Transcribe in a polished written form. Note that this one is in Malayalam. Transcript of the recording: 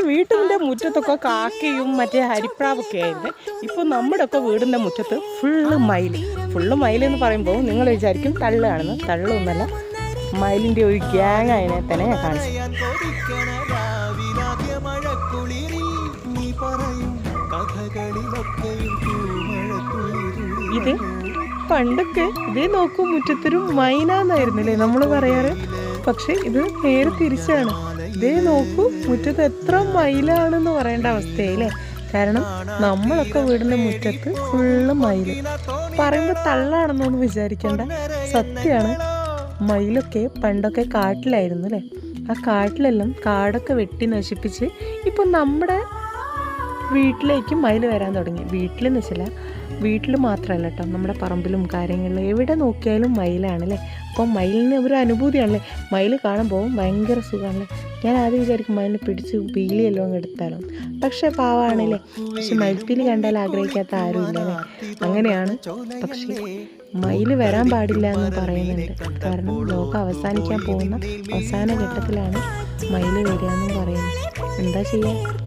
വീട്ടിൻ്റെ മുറ്റത്തൊക്കെ കാക്കയും മറ്റേ ഹരിപ്രാവൊക്കെ ആയിരുന്നു. ഇപ്പോൾ നമ്മുടെ ഒക്കെ വീടിൻ്റെ മുറ്റത്ത് ഫുള്ള് മയിലെന്ന് പറയുമ്പോൾ നിങ്ങൾ വിചാരിക്കും തള്ളാണെന്ന്. തള്ളൊന്നല്ല, മയിലിൻ്റെ ഒരു ഗ്യാങ് അതിനെ തന്നെ ഞാൻ കാണിച്ചു. ഇത് പണ്ടൊക്കെ ഇതേ നോക്കൂ മുറ്റത്തൊരു മൈനാന്നായിരുന്നില്ലേ നമ്മൾ പറയാറ്. പക്ഷെ ഇത് നേരെ തിരിച്ചാണ്. ഇതേ നോക്കൂ മുറ്റത്ത് എത്ര മയിലാണെന്ന് പറയേണ്ട അവസ്ഥയല്ലേ. കാരണം നമ്മളൊക്കെ വീടിൻ്റെ മുറ്റത്ത് ഫുള്ള് മയില്. പറയുമ്പോൾ തള്ളാണെന്നൊന്നും വിചാരിക്കേണ്ട, സത്യമാണ്. മയിലൊക്കെ പണ്ടൊക്കെ കാട്ടിലായിരുന്നു അല്ലേ. ആ കാട്ടിലെല്ലാം കാടൊക്കെ വെട്ടി നശിപ്പിച്ച് ഇപ്പം നമ്മുടെ വീട്ടിലേക്ക് മയിൽ വരാൻ തുടങ്ങി. വീട്ടിലെന്ന് വെച്ചാൽ വീട്ടിൽ മാത്രമല്ല കേട്ടോ, നമ്മുടെ പറമ്പിലും കാര്യങ്ങളിലും എവിടെ നോക്കിയാലും മയിലാണല്ലേ. അപ്പോൾ മയിലിന് ഒരു അനുഭൂതിയാണല്ലേ. മയിൽ കാണുമ്പോൾ ഭയങ്കര സുഖമാണല്ലേ. ഞാൻ ആദ്യം വിചാരിക്കും മയിലിനെ പിടിച്ച് പീലിയെല്ലാം അങ്ങ് എടുത്താലോ. പക്ഷെ പാവാണല്ലേ. പക്ഷെ മയിൽപ്പീലി കണ്ടാൽ ആഗ്രഹിക്കാത്ത ആരും ഇല്ലല്ലേ. അങ്ങനെയാണ്. പക്ഷേ മയിൽ വരാൻ പാടില്ല എന്ന് പറയുന്നുണ്ട്. കാരണം ലോകം അവസാനിക്കാൻ പോകുന്ന അവസാന ഘട്ടത്തിലാണ് മയിൽ വരിക എന്നും പറയുന്നത്. എന്താ ചെയ്യുക?